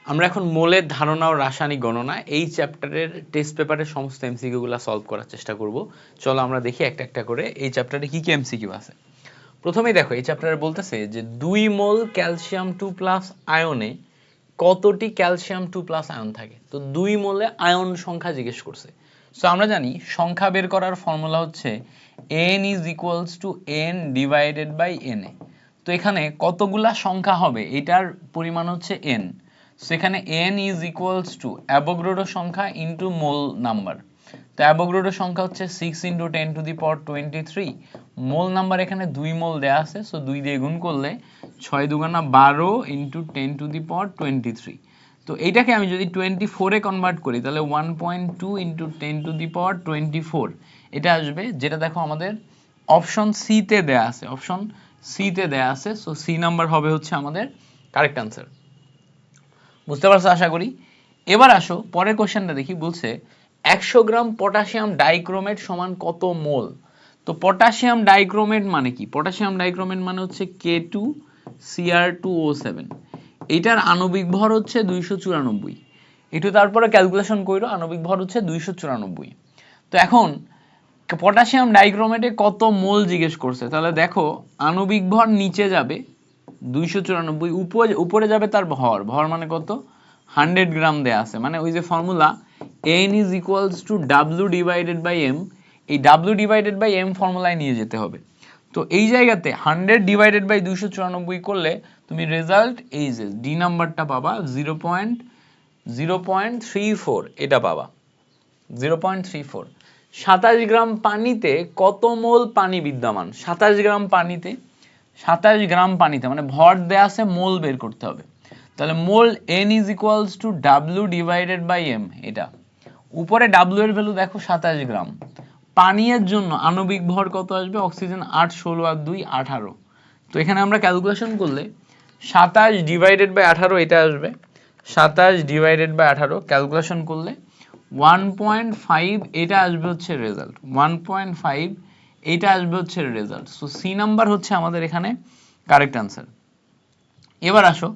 আমরা এখন মোলের ধারণা ও রাসায়নিক গণনা এই চ্যাপ্টারের টেস্ট পেপারের সমস্ত এমসিকিউগুলো সলভ করার চেষ্টা করব। চলো আমরা দেখি একটা একটা করে এই চ্যাপ্টারে কি কি এমসিকিউ আছে। প্রথমেই দেখো এই চ্যাপ্টারে বলতেছে যে 2 মোল ক্যালসিয়াম 2+ আয়নে কতটি ক্যালসিয়াম 2+ আয়ন থাকে। তো 2 মোলে আয়ন সংখ্যা জিজ্ঞেস করছে। সো আমরা জানি সংখ্যা বের করার ফর্মুলা হচ্ছে n = n divided by na। তো এখানে কতগুলা সংখ্যা হবে এটার পরিমাণ হচ্ছে n। সেখানে n = অ্যাভোগাড্রো সংখ্যা ইনটু মোল নাম্বার। তো অ্যাভোগাড্রো সংখ্যা হচ্ছে 6 × 10⁻23। মোল নাম্বার এখানে 2 মোল দেয়া আছে, সো 2 দিয়ে গুণ করলে 6 দুগুণা 12 × 10⁻23। তো এইটাকে আমি যদি 24 এ কনভার্ট করি তাহলে 1.2 × 10⁻24 এটা আসবে, যেটা দেখো আমাদের অপশন সি তে দেয়া আছে। অপশন সি তে দেয়া আছে, সো সি নাম্বার হবে হচ্ছে আমাদের কারেক্ট অ্যান্সার। বুঝতে পারছো আশা করি। এবার আসো পরের কোশ্চেনটা দেখি। বলছে 100 গ্রাম পটাশিয়াম ডাইক্রোমেট সমান কত মোল। তো পটাশিয়াম ডাইক্রোমেট মানে কি? পটাশিয়াম ডাইক্রোমেট মানে হচ্ছে K2Cr2O7। এটার আণবিক ভর হচ্ছে 294। একটু তারপরে ক্যালকুলেশন করো, আণবিক ভর হচ্ছে 294। তো এখন পটাশিয়াম ডাইক্রোমেটে কত মোল জিজ্ঞেস করছে, তাহলে দেখো আণবিক ভর নিচে যাবে 294, উপরে যাবে তার ভর। ভর মানে কত? 100 গ্রাম দেয়া আছে, মানে ওই যে ফর্মুলা n = W/m, এই W/m ফর্মুলায় নিয়ে যেতে হবে। তো এই জায়গাতে 100/294 করলে তুমি রেজাল্ট এই যে ডি নাম্বারটা পাবা 0.34 এটা পাবা 0.34। 27 গ্রাম পানিতে কত মোল পানি বিদ্যমান? 27 গ্রাম পানিতে, 27 গ্রাম পানিতে মানে ভর দেয়া আছে, মোল বের করতে হবে। তাহলে মোল n = W/m, এটা উপরে W এর ভ্যালু দেখো 27 গ্রাম। পানির জন্য আণবিক ভর কত আসবে? অক্সিজেন 8, 16 আর 2 18। তো এখানে আমরা ক্যালকুলেশন করলে 27/18 এটা আসবে। 27/18 ক্যালকুলেশন করলে 1.5 এটা আসবে হচ্ছে রেজাল্ট। 1.5 এটা আসবে হচ্ছে রেজাল্ট। সো সি নাম্বার হচ্ছে আমাদের এখানে কারেক্ট অ্যান্সার। এবার আসো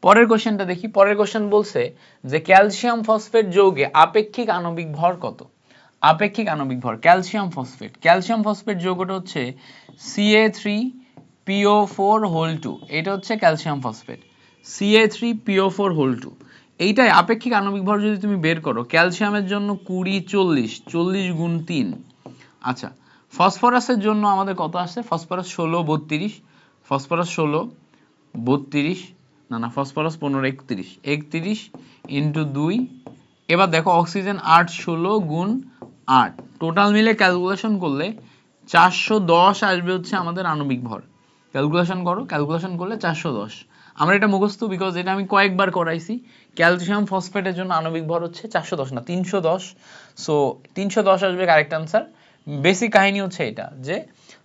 পরের কোশ্চেনটা দেখি। পরের কোশ্চেন বলছে যে ক্যালসিয়াম ফসফেট যৌগে আপেক্ষিক আণবিক ভর কত? আপেক্ষিক আণবিক ভর ক্যালসিয়াম ফসফেট, ক্যালসিয়াম ফসফেট যৌগটা হচ্ছে Ca3PO4(2), এটা হচ্ছে ক্যালসিয়াম ফসফেট Ca3PO4(2). এইটাই আপেক্ষিক আণবিক ভর যদি তুমি বের করো, ক্যালসিয়ামের জন্য 20, 40, 40 গুণ 3। আচ্ছা, ফসফরাসের জন্য আমাদের কত আসছে? ফসফরাস 16, 32, ফসফরাস 16, 32, না ফসফরাস 15, 31, 31 × 2। এবার দেখো অক্সিজেন 8, 16 গুণ 8, টোটাল মিলে ক্যালকুলেশন করলে 410 আসবে হচ্ছে আমাদের আণবিক ভর। ক্যালকুলেশন করো, ক্যালকুলেশন করলে 410। আমরা এটা মুখস্থ, বিকজ এটা আমি কয়েকবার করাইছি। ক্যালসিয়াম ফসফেটের জন্য আণবিক ভর হচ্ছে 410 না 310। সো 310 আসবে কারেক্ট আনসার। বেসিক কাহিনী হচ্ছে এটা যে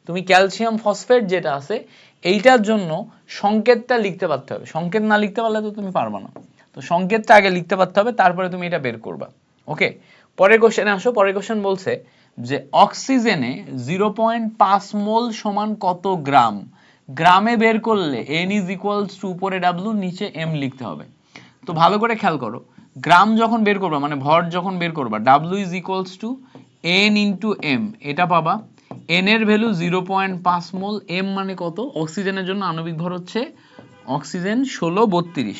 তুমি ক্যালসিয়াম ফসফেট যেটা আছে এইটার জন্য সংকেতটা লিখতে পারতে হবে। সংকেত না লিখতে পারলে তো তুমি পারবা না। তো সংকেতটা আগে লিখতে পারতে হবে, তারপরে তুমি এটা বের করবা। ওকে, পরের কোশ্চেনে আসো। পরের কোশ্চেন বলছে যে অক্সিজেনে 0.5 মোল সমান কত গ্রাম? গ্রামে বের করলে n = উপরে W নিচে m লিখতে হবে। তো ভালো করে খেয়াল করো, গ্রাম যখন বের করবা মানে ভর যখন বের করবা W = n × m, এটা পাবা। n এর ভ্যালু 0.5 মোল, m মানে কত? অক্সিজেনের জন্য আণবিক ভর হচ্ছে অক্সিজেন 16, 32,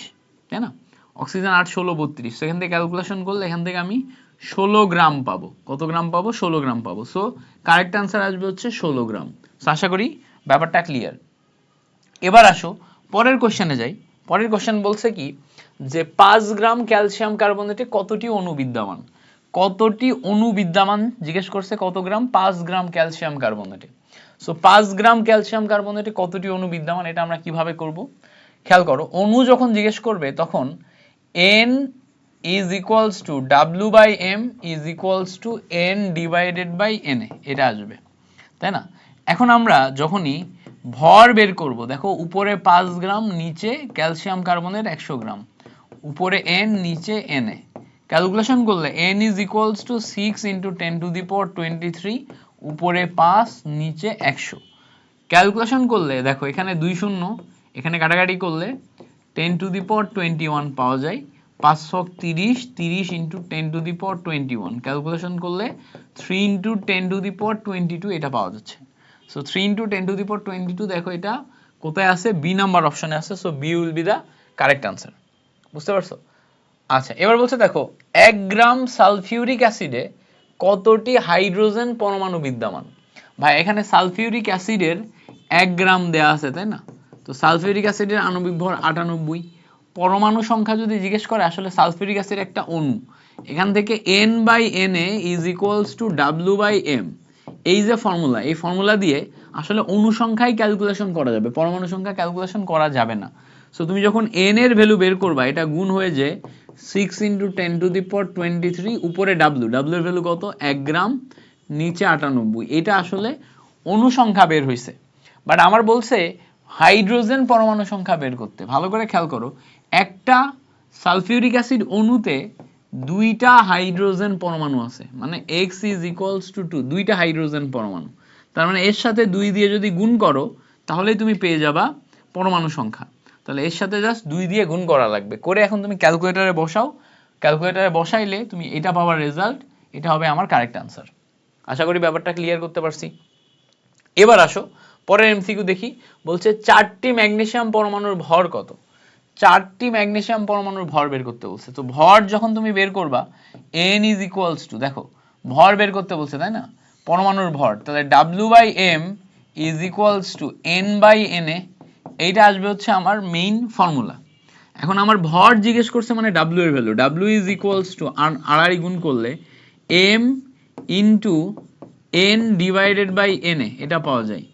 তাই না? অক্সিজেন 8, 16, 32। সেখান থেকে ক্যালকুলেশন করলে এখান থেকে আমি 16 গ্রাম পাবো। কত গ্রাম পাবো? 16 গ্রাম পাবো। সো কারেক্ট অ্যান্সার আসবে হচ্ছে 16 গ্রাম। সো আশা করি ব্যাপারটা ক্লিয়ার। এবার আসো পরের কোশ্চেনে যাই। পরের কোশ্চেন বলছে কি যে 5 গ্রাম ক্যালসিয়াম কার্বনেটে কতটি অণু বিদ্যমান? কতটি অণু বিদ্যমান জিজ্ঞেস করছে। কত গ্রাম? 5 গ্রাম ক্যালসিয়াম কার্বনেটে। সো 5 গ্রাম ক্যালসিয়াম কার্বনেটে কতটি অণু বিদ্যমান, এটা আমরা কিভাবে করব? খেয়াল করো, অণু যখন জিজ্ঞেস করবে তখন n = W/m = n/na, এটা আসবে, তাই না? এখন আমরা যখনই ভর বের করব, দেখো উপরে 5 গ্রাম, নিচে ক্যালসিয়াম কার্বনেট 100 গ্রাম, উপরে n নিচে na। ক্যালকুলেশন করলে n = 6 × 10⁻23, উপরে 5 নিচে 100। ক্যালকুলেশন করলে দেখো এখানে 2 শূন্য, এখানে কাটাকাটি করলে 10⁻21 পাওয়া যায়। 5 ছক 30, 30 into 10 to the power 21, calculation করলে 3 ইন্টু 10 টু দি পাওয়ার 22 এটা পাওয়া যাচ্ছে। So 3 into 10 to the power 22, দেখো এটা কোথায় আছে, বি নাম্বার অপশনে আছে। So B will be the correct answer. বুঝতে পারছো? আচ্ছা, এবার বলছে দেখো 1 গ্রাম সালফিউরিক অ্যাসিডে কতটি হাইড্রোজেন পরমাণু বিদ্যমান। ভাই এখানে সালফিউরিক অ্যাসিডের 1 গ্রাম দেয়া আছে, তাই না? তো সালফিউরিক অ্যাসিডের আণবিক ভর 98, পরমাণু সংখ্যা যদি জিজ্ঞেস করে, আসলে সালফিউরিক অ্যাসিড একটা অণু, এখান থেকে N/Na is equals two W/m, এই যে ফর্মুলা, এই ফর্মুলা দিয়ে আসলে অণু সংখ্যাই ক্যালকুলেশন করা যাবে, পরমাণু সংখ্যা ক্যালকুলেশন করা যাবে না। সো তুমি যখন n এর ভ্যালু বের করবা, এটা গুণ হয়ে যে 6 ইন্টু 10 টু দি পাওয়ার 23, উপরে w এর ভ্যালু কত, 1 গ্রাম, নিচে 98, এটা আসলে অণু সংখ্যা বের হয়েছে। বাট আমার বলছে হাইড্রোজেন পরমাণু সংখ্যা বের করতে। ভালো করে খেয়াল করো, একটা সালফিউরিক অ্যাসিড অণুতে 2টা হাইড্রোজেন পরমাণু আছে, মানে x ইজ ইকুয়ালস টু 2, 2টা হাইড্রোজেন পরমাণু। তার মানে এর সাথে 2 দিয়ে যদি গুণ করো, তাহলেই তুমি পেয়ে যাবা পরমাণু সংখ্যা। তাহলে এর সাথে জাস্ট 2 দিয়ে গুণ করা লাগবে, করে এখন তুমি ক্যালকুলেটরে বসাও, ক্যালকুলেটরে বসাইলে তুমি এটা পাওয়ার রেজাল্ট, এটা হবে আমার কারেক্ট আনসার। আশা করি ব্যাপারটা ক্লিয়ার করতে পারছি। এবার আসো পরের এমসিকিউ দেখি। বলছে 4টি ম্যাগনেসিয়াম পরমাণুর ভর কত। 4টি ম্যাগনেসিয়াম পরমাণুর ভর বের করতে বলছে। তো ভর যখন তুমি বের করবা, n ইজ ইকুয়ালস টু, দেখো ভর বের করতে বলছে, তাই না, পরমাণুর ভর, তাহলে W/m is equals two N/Na, এইটা আসবে হচ্ছে আমার মেইন ফর্মুলা। এখন আমার ভর জিজ্ঞেস করছে, মানে W এর value, W is equals to আড়াআড়ি গুণ করলে m into n divided by na, এটা পাওয়া যায়।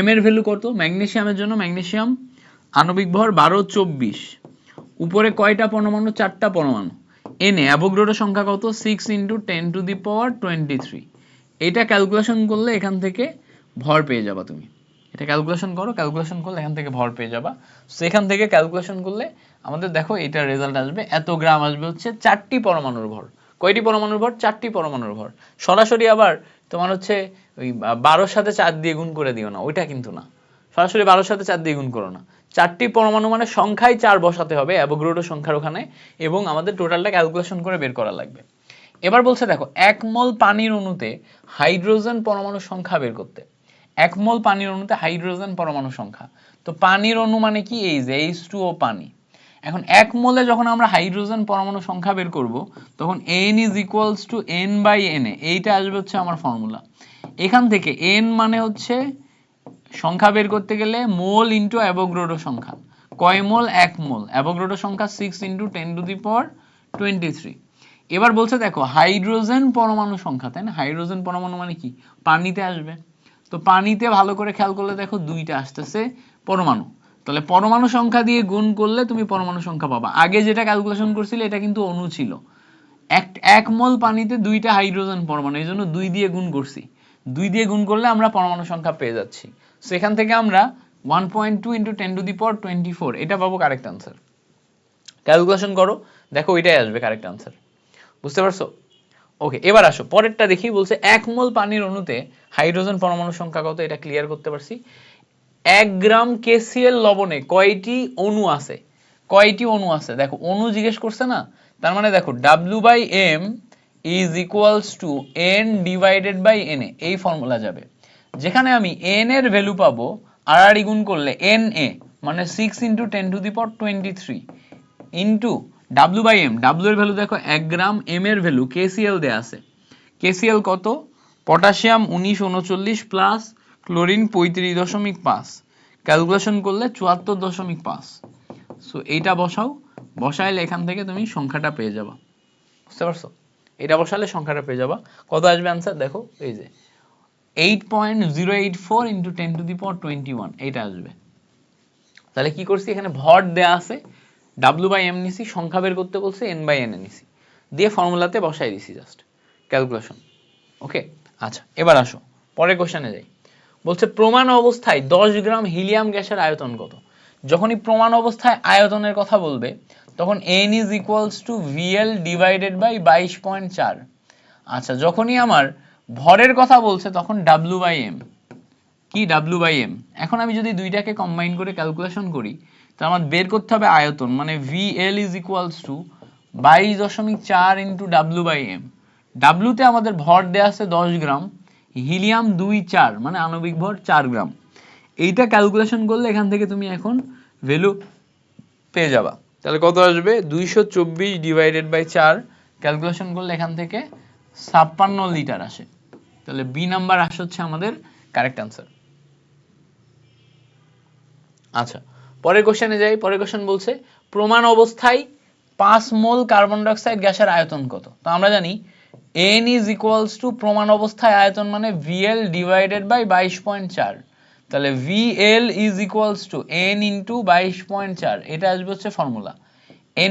m এর ভ্যালু কত ম্যাগনেসিয়ামের জন্য, ম্যাগনেসিয়াম আণবিক ভর 12, 24, উপরে কয়টা পরমাণু, 4টা পরমাণু, na অ্যাভোগাড্রো সংখ্যা কত, 6 ইন্টু 10 টু দি পাওয়ার 23, এটা ক্যালকুলেশন করলে এখান থেকে ভর পেয়ে যাবা তুমি। এটা ক্যালকুলেশন করো, ক্যালকুলেশন করলে এখান থেকে ভর পেয়ে যাবা। সো এখান থেকে ক্যালকুলেশন করলে আমাদের দেখো এটা রেজাল্ট আসবে, এত গ্রাম আসবে হচ্ছে 4টি পরমাণুর ভর। কয়টি পরমাণুর ভর, 4টি পরমাণুর ভর। সরাসরি আবার তোমার হচ্ছে ওই 12 সাথে 4 দিয়ে গুণ করে দিও না, ওইটা কিন্তু না, সরাসরি 12 সাথে 4 দিয়ে গুণ করো না। 4টি পরমাণু মানে সংখ্যায় 4 বসাতে হবে অ্যাভোগাড্রো সংখ্যার ওখানে, এবং আমাদের টোটালটা ক্যালকুলেশন করে বের করা লাগবে। এবার বলছে দেখো 1 মোল পানির অণুতে হাইড্রোজেন পরমাণু সংখ্যা বের করতে। 1 মোল পানির অণুতে হাইড্রোজেন পরমাণু সংখ্যা। তো পানির অণু মানে কি, এই যে H2O পানি। এখন 1 মোলে যখন আমরা হাইড্রোজেন পরমাণু সংখ্যা বের করব, তখন n is equals two N/Na, এইটা আসবে হচ্ছে আমার ফর্মুলা। এখান থেকে n মানে হচ্ছে সংখ্যা বের করতে গেলে মোল ইন্টু অ্যাভোগাড্রো সংখ্যা, কয় মোল, 1 মোল, অ্যাভোগাড্রো সংখ্যা 6 ইন্টু 10 টু দি পাওয়ার 23। এবার বলছে দেখো হাইড্রোজেন পরমাণু সংখ্যা, তাই না, হাইড্রোজেন পরমাণু মানে কি, পানিতে আসবে। তো পানিতে ভালো করে খেয়াল করলে দেখো 2টা আসতেছে পরমাণু, তাহলে পরমাণু সংখ্যা দিয়ে গুণ করলে তুমি পরমাণু সংখ্যা পাবা। আগে যেটা ক্যালকুলেশন করছিলে এটা কিন্তু অণু ছিল, 1 মোল পানিতে 2টা হাইড্রোজেন পরমাণু, এই জন্য 2 দিয়ে গুণ করছি, 2 দিয়ে গুণ করলে আমরা পরমাণু সংখ্যা পেয়ে যাচ্ছি। সেখান থেকে আমরা 1.2 ইন্টু 10 টু দি পাওয়ার 24, এটা পাবো কারেক্ট আনসার। ক্যালকুলেশন করো, দেখো এটাই আসবে কারেক্ট আনসার। বুঝতে পারছো? ওকে, এবার আসো পরেরটা দেখি। বলছে 1 মোল পানির অণুতে হাইড্রোজেন পরমাণু সংখ্যা কত, এটা ক্লিয়ার করতে পারছি। 1 গ্রাম KCl লবণে কয়টি অণু আছে, কয়টি অণু আছে, দেখো অণু জিজ্ঞেস করছে না, তার মানে দেখো W/m is equals to n divided by na, এই ফর্মুলা যাবে, যেখানে আমি n এর ভ্যালু পাবো আড়াআড়ি গুণ করলে Na, মানে 6 into 10 to the power 23 into W/m, W এর ভ্যালু দেখো 1 গ্রাম, m এর ভ্যালু KCl দেয়া আছে, KCl কত, পটাশিয়াম 1939 প্লাস ক্লোরিন 35.5, ক্যালকুলেশন করলে 74.5। সো এইটা বসাও, বসাইলে এখান থেকে তুমি সংখ্যাটা পেয়ে যাবা। বুঝতে পারছো? এটা বসালে সংখ্যাটা পেয়ে যাবা। কত আসবে আনসার, দেখো এই যে 8.084 ইন্টু 10 টু দি পাওয়ার 21, এইটা আসবে। তাহলে কি করছি, এখানে ভর দেয়া আছে, W/m নিছি, সংখ্যা বের করতে বলছে N/Na নিছি, দিয়ে ফর্মুলাতে বসাই দিছি জাস্ট, ক্যালকুলেশন। ওকে, আচ্ছা এবার আসো পরের কোশ্চেনে যাই। বলছে প্রমাণ অবস্থায় 10 গ্রাম হিলিয়াম গ্যাসের আয়তন কত। যখনই প্রমাণ অবস্থায় আয়তনের কথা বলবে, তখন n is equals to VL divided by 22.4। আচ্ছা যখনই আমার ভরের কথা বলছে, তখন W/m, কি W/m। এখন আমি যদি দুইটাকে কম্বাইন করে ক্যালকুলেশন করি, তো আমার বের করতে হবে আয়তন, মানে VL is equals to 22.4 into W by M. ডাব্লুতে আমাদের ভর দেয়া আছে 10 গ্রাম, হিলিয়াম 2.4 মানে আণবিক ভর 4 গ্রাম। এইটা ক্যালকুলেশন করলে এখান থেকে তুমি এখন ভ্যালু পেয়ে যাবা। তাহলে কত আসবে? 224 ডিভাইডেড বাই 4 ক্যালকুলেশন করলে এখান থেকে 56 লিটার আসে। তাহলে বি নাম্বার আসে হচ্ছে আমাদের কারেক্ট অ্যান্সার। আচ্ছা, পরের কোশ্চেনে যাই। পরের কোশ্চেন বলছে প্রমাণ অবস্থায় 5 মোল কার্বন ডাই অক্সাইড গ্যাসের আয়তন কত? তো আমরা জানি n ইজ ইকুয়ালস টু প্রমাণ অবস্থায় আয়তন মানে VL ডিভাইডেড বাই 22.4। তাহলে VL is equals to n into 22.4, এটা আসবে হচ্ছে ফর্মুলা।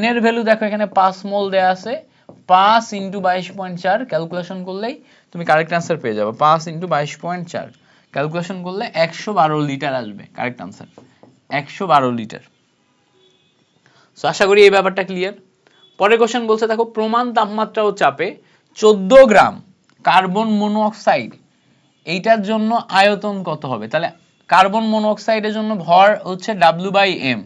n এর ভ্যালু দেখো এখানে 5 মোল দেয়া আছে, 5 ইন্টু 22.4 ক্যালকুলেশন করলেই তুমি কারেক্ট অ্যান্সার পেয়ে যাবে। 5 ইন্টু 22.4 ক্যালকুলেশন করলে 112 লিটার আসবে কারেক্ট অ্যান্সার, 112 লিটার। সো আশা করি এই ব্যাপারটা ক্লিয়ার। পরের কোশ্চেন বলছে দেখো প্রমাণ তাপমাত্রা ও চাপে 14 গ্রাম কার্বন মনোঅক্সাইড, এইটার জন্য আয়তন কত হবে? তাহলে কার্বন মনোঅক্সাইডের জন্য ভর হচ্ছে ডাব্লিউ বাই এম,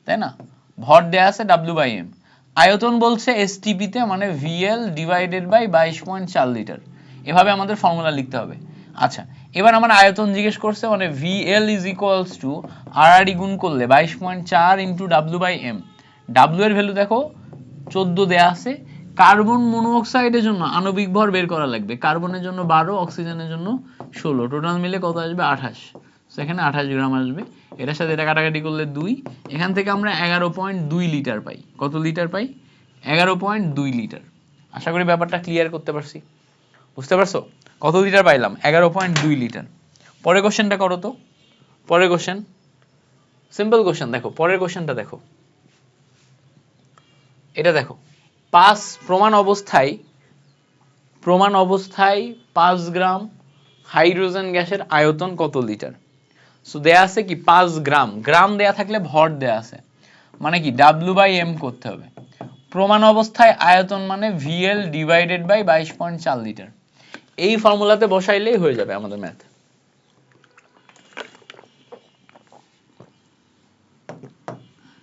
তাই না? ভর দেয়া আছে ডাব্লিউ বাই এম, আয়তন বলছে এসটিপি তে মানে ভিএল ডিভাইডেড বাই 22.4 লিটার। এভাবে আমাদের ফর্মুলা লিখতে হবে। আচ্ছা, এবার আমার আয়তন জিজ্ঞেস করছে মানে ভিএল ইজ ইকুয়ালস টু আরআরই গুণ করলে 22.4 ইন্টু ডাব্লিউ বাই এম। ডাব্লিউ এর ভ্যালু দেখো 14 দেয়া আছে। কার্বন মনোঅক্সাইডের জন্য আণবিক ভর বের করা লাগবে। কার্বনের জন্য 12, অক্সিজেনের জন্য 16, টোটাল মিলে কত আসবে? 28। সেখানে 28 গ্রাম আসবে। এটার সাথে এটা কাটাকাটি করলে 2, এখান থেকে আমরা 11.2 লিটার পাই। কত লিটার পাই? 11.2 লিটার। আশা করি ব্যাপারটা ক্লিয়ার করতে পারছি, বুঝতে পারছো? কত লিটার পাইলাম? 11.2 লিটার। পরের কোশ্চেনটা করো তো। পরের কোশ্চেন সিম্পল কোশ্চেন, দেখো পরের কোশ্চেনটা দেখো, এটা দেখো প্রমাণ অবস্থায় 5 গ্রাম হাইড্রোজেন গ্যাসের আয়তন কত লিটার? সো দেয়া আছে কি 5 গ্রাম, গ্রাম দেয়া থাকলে ভর দেয়া আছে মানে কি ডাব্লিউ বাই এম করতে হবে। প্রমাণ অবস্থায় আয়তন মানে ভিএল ডিভাইডেড বাই 22.4 লিটার। এই ফর্মুলাতে বসাইলেই হয়ে যাবে আমাদের ম্যাথ।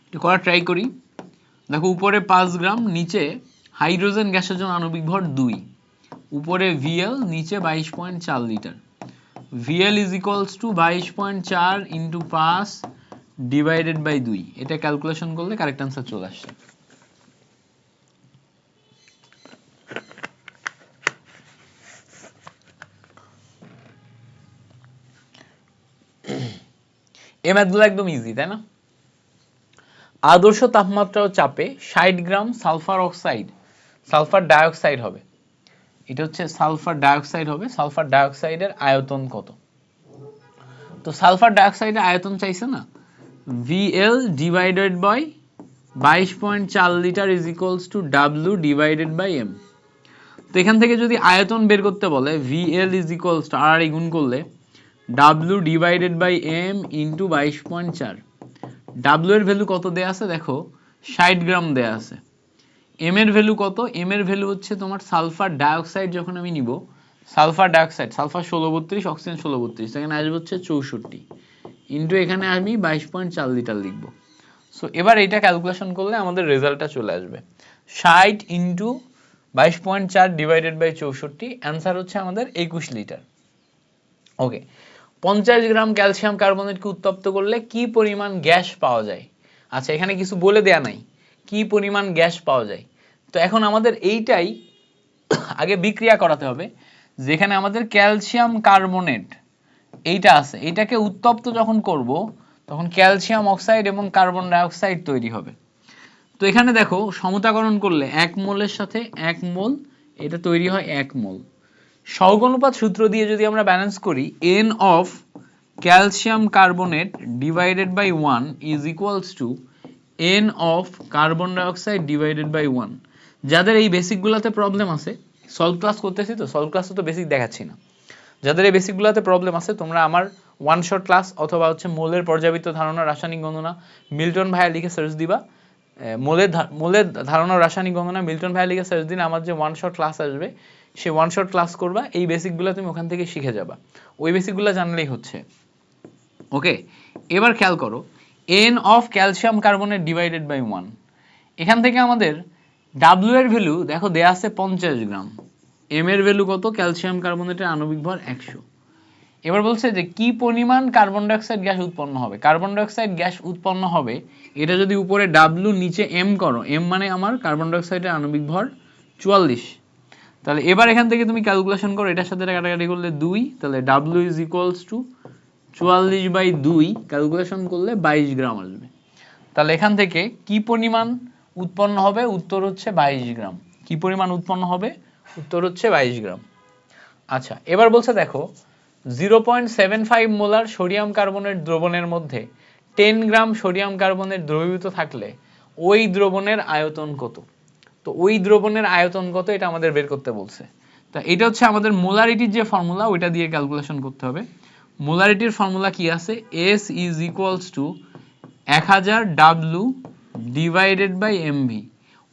একটু করা ট্রাই করি। দেখো উপরে 5 গ্রাম, নিচে হাইড্রোজেন গ্যাসের জন্য আণবিক ভর 2, উপরে ভিএল, নিচে 22.4 litre. VL is equals to 22.4 into 5 divided by 2, এটা ক্যালকুলেশন করলে কারেক্ট অ্যান্সার চলে আসছে। এই ম্যাথগুলো একদম ইজি, তাই না? আদর্শ তাপমাত্রা ও চাপে 60 গ্রাম সালফার ডাইঅক্সাইড হবে। এটা হচ্ছে সালফার ডাইঅক্সাইড হবে। সালফার ডাইঅক্সাইডের আয়তন কত? তো সালফার ডাইঅক্সাইডের আয়তন চাইছে না, VL divided by 22.4 litre is equals to W divided by M। তো এখান থেকে যদি আয়তন বের করতে বলে VL ইজ ইকুয়ালস টু আর গুণ করলে W divided by M into 22.4। W এর ভ্যালু কত দেয়া আছে দেখো, 60 গ্রাম দেয়া আছে। M এর ভ্যালু কত? M এর ভ্যালু হচ্ছে তোমার সালফার ডাইঅক্সাইড যখন আমি নিব, সালফার ডাইঅক্সাইড, সালফার 1632, অক্সিজেন 1632, এখানে আসবে হচ্ছে 64 ইন্টু এখানে আমি 22.4 লিটার লিখব। সো এবার এটা ক্যালকুলেশন করলে আমাদের রেজাল্টটা চলে আসবে 60 ইন্টু 22.4 ডিভাইডেড বাই 64, অ্যান্সার হচ্ছে আমাদের 21 লিটার। ওকে, 50 গ্রাম ক্যালসিয়াম কার্বনেটকে উত্তপ্ত করলে কি পরিমাণ গ্যাস পাওয়া যায়? আচ্ছা, এখানে কিছু বলে দেয়া নাই কি পরিমাণ গ্যাস পাওয়া যায়। তো এখন আমাদের এইটাই আগে বিক্রিয়া করাতে হবে, যেখানে আমাদের ক্যালসিয়াম কার্বনেট এইটা আছে, এইটাকে উত্তপ্ত যখন করব তখন ক্যালসিয়াম অক্সাইড এবং কার্বন ডাইঅক্সাইড তৈরি হবে। তো এখানে দেখো সমতাকরণ করলে 1 মোলের সাথে 1 মোল, এটা তৈরি হয় 1 মোল। সহগ অনুপাত সূত্র দিয়ে যদি আমরা ব্যালেন্স করি, N of calcium carbonate divided by 1 is equals to N of carbon dioxide divided by 1। যাদের এই বেসিকগুলোতে প্রবলেম আছে, সলভ ক্লাস করতেছি তো সলভ ক্লাসে তো বেসিক দেখাচ্ছি না, যাদের এই বেসিকগুলোতে প্রবলেম আছে তোমরা আমার ওয়ান শট ক্লাস অথবা হচ্ছে মোলের পর্যাবৃত্ত ধারণা রাসায়নিক গণনা মিল্টন ভাইয়া লিখে সার্চ দিবা, মোলের ধারণা রাসায়নিক গণনা মিল্টন ভাইয়া লিখে সার্চ দিন, আমার যে ওয়ান শট ক্লাস আসবে সে ওয়ান শট ক্লাস করবা, এই বেসিকগুলো তুমি ওখান থেকে শিখে যাবা, ওই বেসিকগুলো জানলেই হচ্ছে। ওকে, এবার খেয়াল করো N of calcium carbonate divided by 1, এখান থেকে আমাদের ডাব্লিউ এর ভ্যালু দেখো দেয়া আছে 50 গ্রাম, এম এর ভ্যালু কত, ক্যালসিয়াম কার্বনেটের আণবিক ভর 100। এবার বলছে যে কি পরিমাণ কার্বন ডাইঅক্সাইড গ্যাস উৎপন্ন হবে। কার্বন ডাইঅক্সাইড গ্যাস উৎপন্ন হবে, এটা যদি উপরে ডাব্লিউ নিচে এম করো, এম মানে আমার কার্বন ডাইঅক্সাইডের আণবিক ভর 44। তাহলে এবার এখান থেকে তুমি ক্যালকুলেশন করো, এটার সাথে কাটাকাটি করলে 2, তাহলে W is equals two 44/2, calculation করলে 22 গ্রাম আসবে। তাহলে এখান থেকে কি পরিমাণ উৎপন্ন হবে, উত্তর হচ্ছে 22 গ্রাম। কি পরিমাণ উৎপন্ন হবে, উত্তর হচ্ছে 22 গ্রাম। আচ্ছা, এবার বলছে দেখো 0.75 মোলার সোডিয়াম কার্বনেট দ্রবণের মধ্যে 10 গ্রাম সোডিয়াম কার্বনেট দ্রবীভূত থাকলে ওই দ্রবণের আয়তন কত। তো ওই দ্রবণের আয়তন কত এটা আমাদের বের করতে বলছে। তা এটা হচ্ছে আমাদের মোলারিটির যে ফর্মুলা, ওইটা দিয়ে ক্যালকুলেশন করতে হবে। মোলারিটির ফর্মুলা কি আছে, S is equals to 1000 W divided by mv।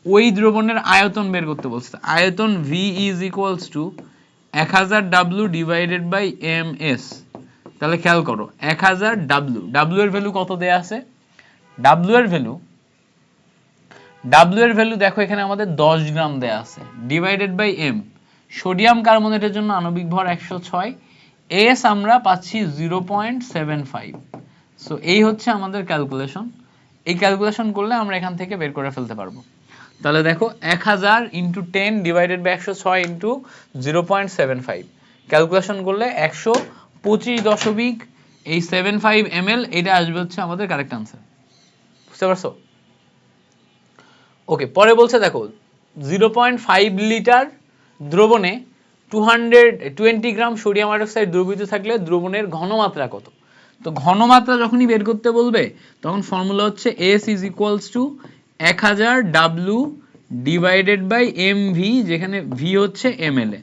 ওই দ্রবণের আয়তন বের করতে বলছে, আয়তন V is equals to 1000 W divided by ms। তাহলে খেয়াল করো 1000 W এর ভ্যালু কত দেয়া আছে, W এর ভ্যালু দেখো এখানে আমাদের 10 গ্রাম দেয়া আছে, ডিভাইডেড বাই m। সোডিয়াম কার্বনেটের জন্য আণবিক ভর 106, s আমরা পাচ্ছি 0.75। সো এই হচ্ছে আমাদের ক্যালকুলেশন। এই ক্যালকুলেশন করলে আমরা এখান থেকে বের করে ফেলতে পারবো। তাহলে দেখো 1000 into 10 divided by 106 into 0.75, calculation করলে 125.75 ml, এটা আসবে হচ্ছে আমাদের কারেক্ট আনসার। বুঝতে পারছো? ওকে, পরে বলছে দেখো 0.5 লিটার দ্রবণে 220 গ্রাম সোডিয়াম হাইড্রোক্সাইড দ্রবীভূত থাকলে দ্রবণের ঘনমাত্রা কত। তো ঘনমাত্রা যখনই বের করতে বলবে তখন ফর্মুলা হচ্ছে S is equals to 1000 W divided by mv, যেখানে v হচ্ছে ml এ।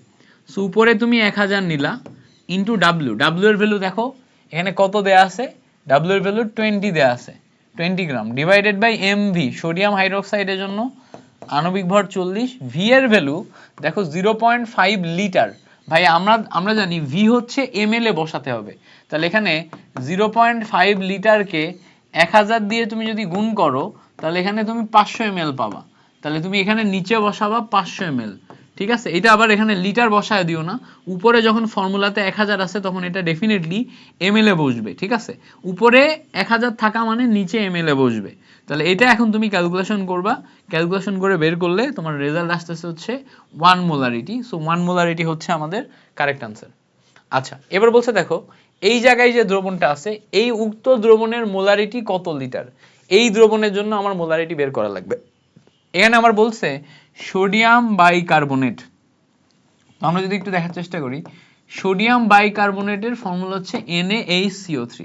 সো উপরে তুমি 1000 নিলা ইন্টু W এর ভ্যালু দেখো এখানে কত দেয়া আছে, W এর ভ্যালু 20 দেয়া আছে, 20 গ্রাম ডিভাইডেড বাই mv, সোডিয়াম হাইড্রোক্সাইডের জন্য আণবিক ভর 40, v এর ভ্যালু দেখো 0.5 লিটার। ভাই আমরা জানি v হচ্ছে ml এ বসাতে হবে, তাহলে এখানে 0.5 লিটারকে 1000 দিয়ে তুমি যদি গুণ করো তাহলে এখানে তুমি 500 ml পাবা। তাহলে তুমি এখানে নিচে বসাবা 500 ml, ঠিক আছে। এটা আবার এখানে লিটার বসায় দিও না, উপরে যখন ফর্মুলাতে 1000 আছে তখন এটা ডেফিনেটলি ml এ বসবে, ঠিক আছে। উপরে 1000 থাকা মানে নিচে ml এ বসবে। তাহলে এটা এখন তুমি ক্যালকুলেশন করবা, ক্যালকুলেশন করে বের করলে তোমার রেজাল্ট আসতেছে হচ্ছে 1 মোলারিটি। সো 1 মোলারিটি হচ্ছে আমাদের কারেক্ট আনসার। আচ্ছা, এবার বলছে দেখো এই জায়গায় যে দ্রবণটা আছে এই উক্ত দ্রবণের মোলারিটি কত লিটার, এই দ্রবণের জন্য আমার মোলারিটি বের করা লাগবে। এখানে আমার বলছে সোডিয়াম বাইকার্বনেট। তো আমরা যদি একটু দেখার চেষ্টা করি, সোডিয়াম বাইকার্বনেটের ফর্মুলা হচ্ছে NaHCO3।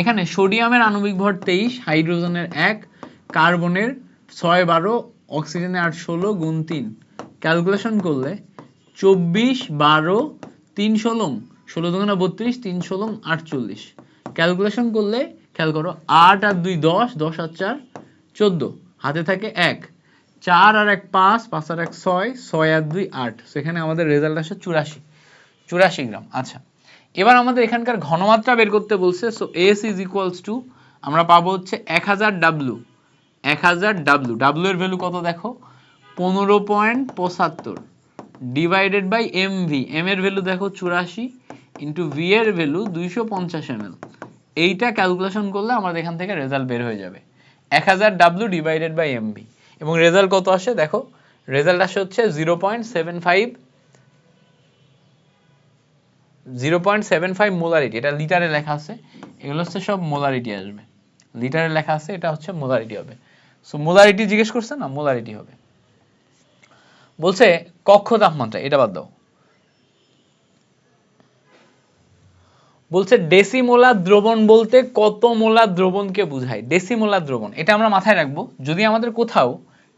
এখানে সোডিয়ামের আণবিক ভর 23, হাইড্রোজেনের 1, কার্বনের 6 12, অক্সিজেনের 8 16 গুণ 3, ক্যালকুলেশন করলে 24 12 3 16 16 দুগুণা 32 3 16 48, ক্যালকুলেশন করলে খেয়াল করো 8 আর 2 10, 10 আর 4 14, হাতে থাকে 1, 4 আর 1 5, 5 আর 1 6, 6 আর 2 8। সেখানে আমাদের রেজাল্ট আসে 84 গ্রাম। আচ্ছা, এবার আমাদের এখানকার ঘনমাত্রা বের করতে বলছে। So S is equals two আমরা পাবো হচ্ছে 1000 W W এর ভ্যালু কত দেখো 15.75 ডিভাইডেড বাই mv, m এর ভ্যালু দেখো 84 ইন্টু v এর ভ্যালু 250 ml। এইটা ক্যালকুলেশন করলে আমাদের এখান থেকে রেজাল্ট বের হয়ে যাবে 1000 W ডিভাইডেড বাই mv, এবং রেজাল্ট কত আসে দেখো, রেজাল্ট আসে হচ্ছে 0.75 মোলারিটি। এটা লিটারে লেখা আছে, এগুলো হচ্ছে সব মোলারিটি আসবে, লিটারে লেখা আছে, এটা হচ্ছে মোলারিটি হবে। সো মোলারিটি জিজ্ঞেস করছে না, মোলারিটি হবে। বলছে কক্ষ তাপমাত্রা, এটা বাদ দাও। বলছে ডেসিমোলার দ্রবণ বলতে কত মোলার দ্রবণকে বোঝায়। ডেসিমোলার দ্রবণ এটা আমরা মাথায় রাখবো, যদি আমাদের কোথাও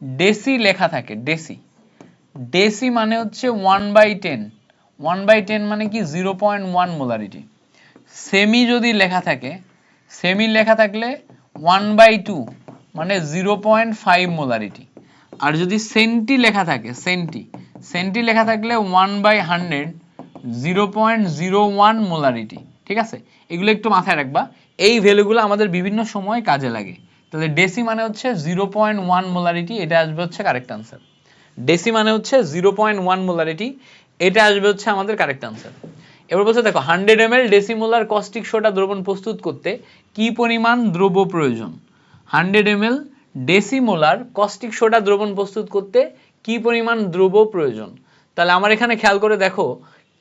ডেসি লেখা থাকে, ডেসি মানে হচ্ছে 1/10, 1/10 মানে কি 0.1 মোলারিটি। সেমি যদি লেখা থাকে, সেমি লেখা থাকলে 1/2 মানে 0.5 মোলারিটি। আর যদি সেন্টি লেখা থাকে, সেন্টি লেখা থাকলে 1/100 0.01 মোলারিটি, ঠিক আছে। এগুলো একটু মাথায় রাখবা, এই ভ্যালুগুলো আমাদের বিভিন্ন সময় কাজে লাগে। তাহলে ডেসি মানে হচ্ছে 0.1 মোলারিটি, এটা আসবে হচ্ছে কারেক্ট আনসার। ডেসি মানে হচ্ছে 0.1 মোলারিটি, এটা আসবে হচ্ছে আমাদের কারেক্ট আনসার। এবার বলছে দেখো 100 ml ডেসিমোলার কস্টিক সোডা দ্রবণ প্রস্তুত করতে কি পরিমাণ দ্রব্য প্রয়োজন। 100 ml ডেসিমোলার কস্টিক সোডা দ্রবণ প্রস্তুত করতে কি পরিমাণ দ্রব্য প্রয়োজন। তাহলে আমার এখানে খেয়াল করে দেখো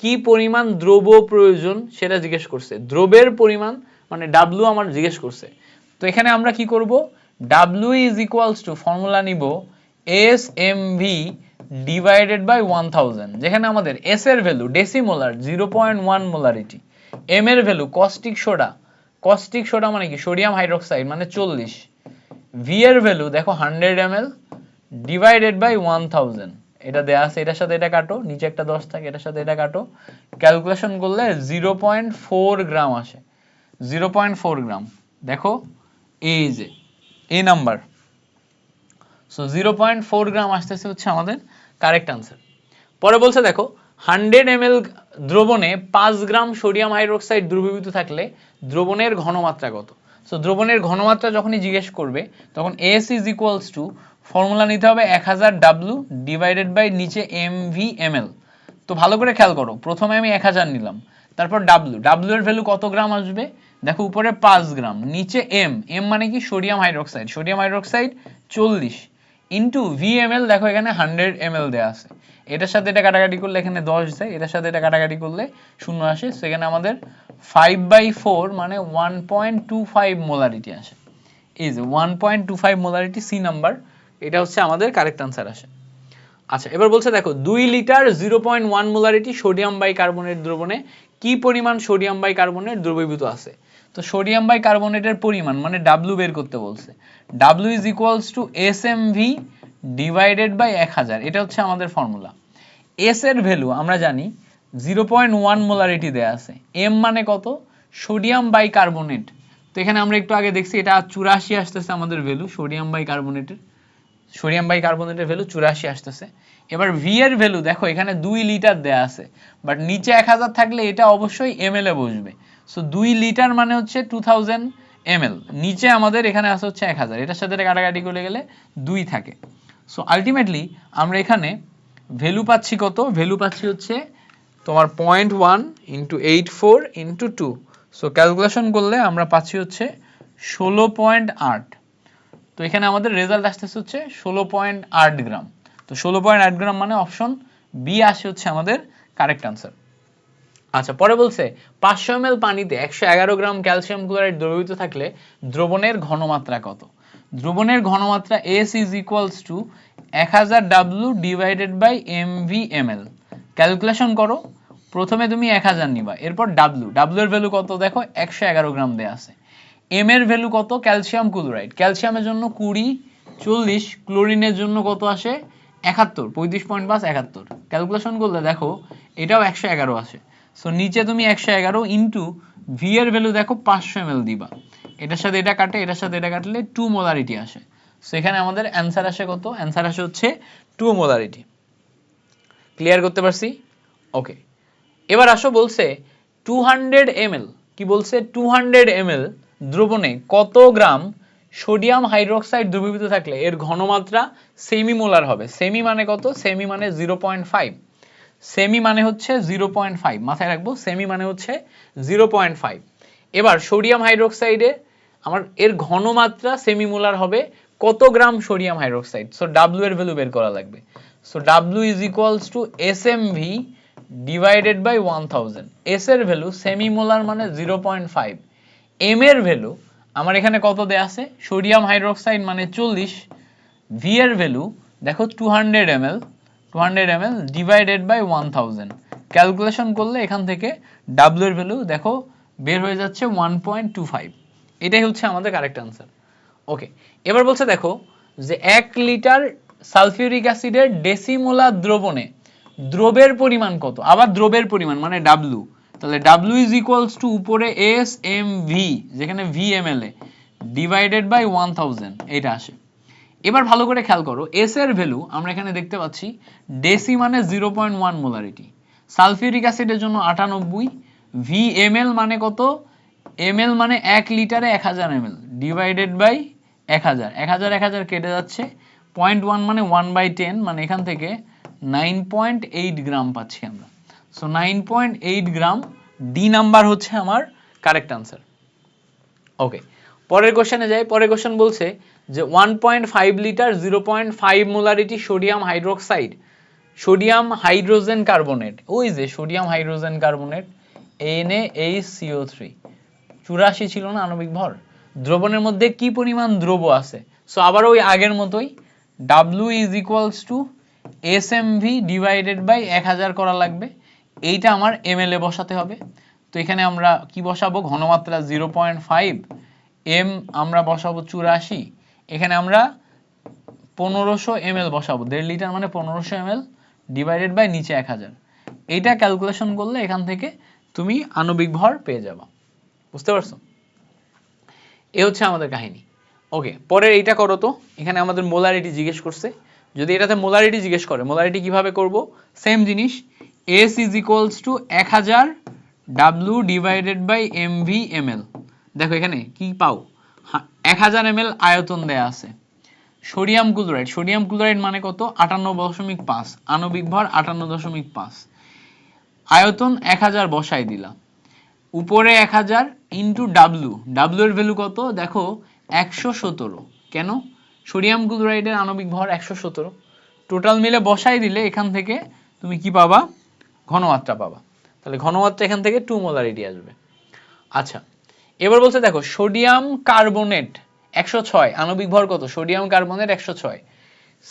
কি পরিমাণ দ্রব্য প্রয়োজন সেটা জিজ্ঞেস করছে, দ্রবের পরিমাণ মানে ডাব্লু আমার জিজ্ঞেস করছে। তো এখানে আমরা কি করব, W is equals to formula নিব S M V divided by 1000, যেখানে আমাদের এস এর ভ্যালু ডেসিমোলার 0.1 মোলারিটি, এম এর ভ্যালু কস্টিক সোডা মানে কি সোডিয়াম হাইড্রোক্সাইড মানে 40, ভি এর ভ্যালু দেখো 100 ml ডিভাইডেড বাই 1000, এটা দেয়া আছে, এটার সাথে এটা কাটো, নিচে একটা 10 থাকে, এটার সাথে এটা কাটো, ক্যালকুলেশন করলে 0.4 গ্রাম আসে, 0.4 গ্রাম। দেখো এই যে এই নাম্বার, সো 0.4 গ্রাম আসতেছে হচ্ছে আমাদের কারেক্ট আনসার। পরে বলছে দেখো 100 ml দ্রবণে 5 গ্রাম সোডিয়াম হাইড্রোক্সাইড দ্রবীভূত থাকলে দ্রবণের ঘনমাত্রা কত। সো দ্রবণের ঘনমাত্রা যখনই জিজ্ঞেস করবে তখন S is equals to formula নিতে হবে 1000 ডাব্লু ডিভাইডেড বাই নিচে এমভি এমএল। তো ভালো করে খেয়াল করো, প্রথমে আমি 1000 নিলাম, তারপর ডাব্লু এর ভ্যালু কত গ্রাম আসবে, দেখো উপরে 5 গ্রাম, নিচে এম মানে কি সোডিয়াম হাইড্রোক্সাইড 40 ইন্টু ভিএমএল, দেখো এখানে 100 ml দেয়া আছে, এটার সাথে এটা কাটাকাটি করলে এখানে 10 যায়, এটার সাথে এটা কাটাকাটি করলে 0 আসে, সেখানে আমাদের 5/4 মানে 1.25 মোলারিটি আসে। এই যে 1.25 মোলারিটি, সি নাম্বার, এটা হচ্ছে আমাদের কারেক্ট আনসার আসে। আচ্ছা এবার বলছে দেখো 2 লিটার 0.1 মোলারিটি সোডিয়াম বাইকার্বনেট দ্রবণে কি পরিমাণ সোডিয়াম বাইকার্বনেট দ্রবীভূত আছে। তো সোডিয়াম বাইকার্বনেটের পরিমাণ মানে ডাব্লু বের করতে বলছে, W is equals to S M V divided by 1000, এটা হচ্ছে আমাদের ফর্মুলা। এস এর ভ্যালু আমরা জানি 0.1 মোলারিটি দেয়া আছে, এম মানে কত সোডিয়াম বাইকার্বনেট, তো এখানে আমরা একটু আগে দেখছি এটা 84 আসতেছে আমাদের ভ্যালু সোডিয়াম বাইকার্বনেটের, সোডিয়াম বাইকার্বনেটের ভ্যালু 84 আসতেছে। এবার ভি এর ভ্যালু দেখো এখানে 2 লিটার দেয়া আছে, বাট নিচে 1000 থাকলে এটা অবশ্যই এমএল এ বসবে, সো 2 লিটার মানে হচ্ছে 2000 ml, নিচে আমাদের এখানে আছে হচ্ছে 1000, এটার সাথে এটা কাটাকাটি করে গেলে 2 থাকে। সো আলটিমেটলি আমরা এখানে ভ্যালু পাচ্ছি কত, ভ্যালু পাচ্ছি হচ্ছে তোমার 0.1 ইন্টু 84 ইন্টু 2, সো ক্যালকুলেশন করলে আমরা পাচ্ছি হচ্ছে 16.8। তো এখানে আমাদের রেজাল্ট আসতেছে হচ্ছে 16.8 গ্রাম। তো 16.8 গ্রাম মানে অপশন বি আসে হচ্ছে আমাদের কারেক্ট আনসার। আচ্ছা পরে বলছে 500 ml পানিতে 111 গ্রাম ক্যালসিয়াম ক্লোরাইড দ্রবীভূত থাকলে দ্রবণের ঘনমাত্রা কত। দ্রবণের ঘনমাত্রা S is equals to 1000 W divided by MV ML. Calculation করো, প্রথমে তুমি 1000 নিবা, এরপর ডাব্লু এর ভ্যালু কত দেখো 111 গ্রাম দেয়া আছে, এম এর ভ্যালু কত ক্যালসিয়াম ক্লোরাইড, ক্যালসিয়ামের জন্য 20 40, ক্লোরিনের জন্য কত আসে 71, 35.5 71, ক্যালকুলেশন করলে দেখো এটাও 111 আসে। সো নিচে তুমি 111 ইন্টু ভি এর ভ্যালু দেখো 500 ml দিবা, এটার সাথে এটা কাটে, এটার সাথে এটা কাটলে 2 মোলারিটি আসে, সো এখানে আমাদের অ্যান্সার আসে কত, অ্যান্সার আসে হচ্ছে 2 মোলারিটি। ক্লিয়ার করতে পারছি? ওকে এবার আসো বলছে 200 ml, কি বলছে 200 ml দ্রবণে কত গ্রাম সোডিয়াম হাইড্রোক্সাইড দ্রবীভূত থাকলে এর ঘনমাত্রা সেমি মোলার হবে। সেমি মানে কত, সেমি মানে 0.5, সেমি মানে হচ্ছে 0.5, মাথায় রাখবো সেমি মানে হচ্ছে 0.5। এবার সোডিয়াম হাইড্রোক্সাইডে আমার এর ঘনমাত্রা সেমি মোলার হবে কত gram sodium hydroxide, so W এর ভ্যালু বের করা লাগবে, so W is equals to S M V divided by 1000, S এর ভ্যালু সেমি মোলার মানে 0.5, এম এর ভ্যালু আমার এখানে কত দেয়া আছে সোডিয়াম হাইড্রোক্সাইড মানে 40, ভি এর ভ্যালু দেখো 200 ml ডিভাইডেড বাই 1000, ক্যালকুলেশন করলে এখান থেকে ডাব্লু এর ভ্যালু দেখো বের হয়ে যাচ্ছে 1.25, এটাই হচ্ছে আমাদের কারেক্ট আনসার। ওকে এবার বলছে দেখো যে 1 লিটার সালফিউরিক অ্যাসিডের ডেসিমোলার দ্রবণে দ্রবের পরিমাণ কত, আবার দ্রবের পরিমাণ মানে ডাব্লু, তাহলে ডাব্লু ইজ ইকুয়ালস টু উপরে এস এম ভি যেখানে ভি এম এল এ ডিভাইডেড বাই 1000, এটা আসে। এবার ভালো করে খেয়াল করো এস এর ভ্যালু আমরা এখানে দেখতে পাচ্ছি ডেসি মানে 0.1 মোলারিটি, সালফিউরিক অ্যাসিডের জন্য 98, ভি এম এল মানে কত, এম এল মানে 1 লিটারে 1000 ml ডিভাইডেড বাই 1000, 1000 কেটে যাচ্ছে 0.1 মানে 1/10, মানে এখান থেকে 9.8 গ্রাম পাচ্ছি আমরা। সো 9.8 গ্রাম, ডি নাম্বার হচ্ছে আমার কারেক্ট আনসার। ওকে, পরের কোশ্চেনে যাই। পরের কোশ্চেন বলছে যে 1.5 litre 0.5 molarity sodium hydroxide, sodium hydrogen carbonate, ওই যে সোডিয়াম হাইড্রোজেন কার্বনেট NaHCO3, 84 ছিল না আণবিক ভর, দ্রবণের মধ্যে কি পরিমাণ দ্রব আছে? সো আবার ওই আগের মতোই W is equals to SMV divided by 1000 করা লাগবে। এইটা আমার ml এ বসাতে হবে। তো এখানে আমরা কি বসাবো? ঘনমাত্রা 0.5, m আমরা বসাবো 84, এখানে আমরা 1500 ml বসাবো, 1.5 লিটার মানে 1500 ml ডিভাইডেড বাই নিচে 1000। এইটা ক্যালকুলেশন করলে এখান থেকে তুমি আণবিক ভর পেয়ে যাবা। বুঝতে পারছো? এ হচ্ছে আমাদের কাহিনী। ওকে, পরের এইটা করো তো। এখানে আমাদের মোলারিটি জিজ্ঞেস করছে। যদি এটাতে মোলারিটি জিজ্ঞেস করে, মোলারিটি কিভাবে করব? সেম জিনিস, S is equals to 1000 W divided by MV ml। দেখো এখানে কি পাও, 1000 ml আয়তন দেয়া আছে। সোডিয়াম ক্লোরাইড, সোডিয়াম ক্লোরাইড মানে কত? 58.5, আণবিক ভর 58.5, আয়তন 1000 বসাই দিলাম, উপরে 1000 ইন্টু ডাব্লু, ডাব্লু এর ভ্যালু কত? দেখো 117। কেন? সোডিয়াম ক্লোরাইডের আণবিক ভর 117। টোটাল মিলে বসাই দিলে এখান থেকে তুমি কি পাবা? ঘনমাত্রা পাবা। তাহলে ঘনমাত্রা এখান থেকে 2 মোলারিটি আসবে। আচ্ছা, এবার বলছে দেখো সোডিয়াম কার্বনেট 106, আণবিক ভর কত? সোডিয়াম কার্বনেট 106,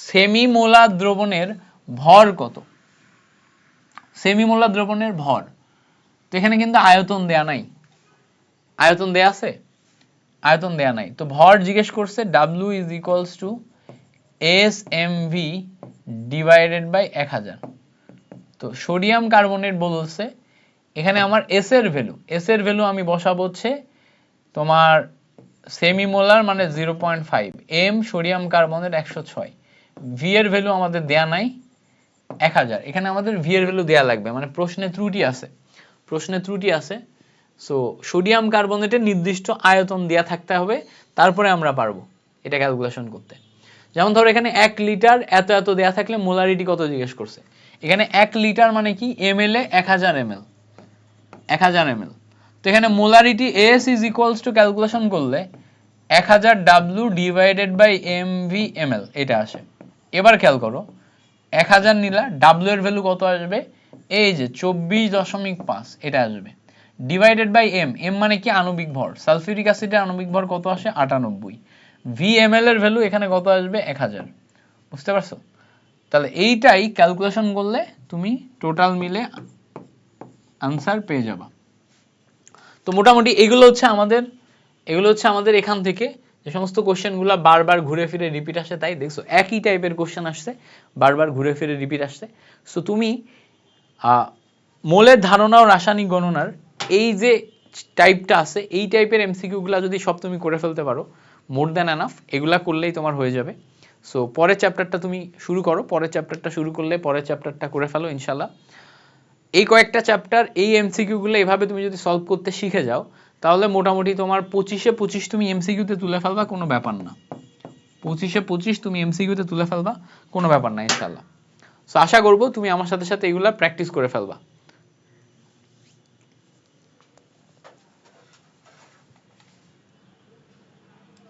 সেমি মোলার দ্রবণের ভর কত? সেমি মোলার দ্রবণের ভর, তো এখানে কিন্তু আয়তন দেয়া নাই। আয়তন দেয়া আছে? আয়তন দেয়া নাই। তো ভর জিজ্ঞেস করছে, W is equals to SMV divided by 1000। তো সোডিয়াম কার্বনেট বলছে, এখানে আমার S এর ভ্যালু আমি বসাবো হচ্ছে তোমার সেমি মোলার মানে 0.5, M সোডিয়াম কার্বনেট 106, V এর ভ্যালু আমাদের দেয়া নাই 1000, এখানে আমাদের V এর ভ্যালু দেয়া লাগবে, মানে প্রশ্নে ত্রুটি আছে। সো সোডিয়াম কার্বনেটের নির্দিষ্ট আয়তন দেয়া থাকতে হবে, তারপরে আমরা পারবো এটা ক্যালকুলেশন করতে। যেমন ধরো এখানে 1 লিটার এত এত দেয়া থাকলে মোলারিটি কত জিজ্ঞেস করছে। এখানে 1 লিটার মানে কি? ml এ 1000 ml, 1000 ml। তো এখানে molarity S is equals to calculation করলে 1000 W divided by MV ml এটা আসে। এবার খেয়াল করো, 1000 নিলা, W এর ভ্যালু কত আসবে? এই যে 24.5 এটা আসবে, ডিভাইডেড বাই M, M মানে কি? আণবিক ভর। সালফিউরিক অ্যাসিডের আণবিক ভর কত আসে? 98। VML এর ভ্যালু এখানে কত আসবে? 1000। বুঝতে পারছো? তাহলে এইটাই ক্যালকুলেশন করলে তুমি টোটাল মিলে আনসার পেয়ে যাবা। তো মোটামুটি এগুলো হচ্ছে আমাদের এখান থেকে যে সমস্ত কোশ্চেনগুলো বারবার ঘুরে ফিরে রিপিট আসে, তাই দেখছো একই টাইপের কোশ্চেন আসছে, বারবার ঘুরে ফিরে রিপিট আসছে। সো তুমি মোলের ধারণা ও রাসায়নিক গণনার এই যে টাইপটা আছে, এই টাইপের এমসিকিউগুলো যদি সব তুমি করে ফেলতে পারো, মোর দ্যান এনাফ, এগুলা করলেই তোমার হয়ে যাবে। সো পরের চ্যাপ্টারটা তুমি শুরু করো, পরের চ্যাপ্টারটা শুরু করলে পরের চ্যাপ্টারটা করে ফেলো ইনশাল্লাহ। এই কয়েকটা চ্যাপ্টার, এই এমসিকিউগুলো এভাবে তুমি যদি সলভ করতে শিখে যাও, তাহলে মোটামুটি তোমার 25-এ 25 তুমি এমসিকিউতে তুলে ফেলবা, কোনো ব্যাপার না। 25-এ 25 তুমি এমসিকিউতে তুলে ফেলবা, কোনো ব্যাপার না ইনশাল্লাহ। সো আশা করবো তুমি আমার সাথে সাথে এগুলা প্র্যাকটিস করে ফেলবা।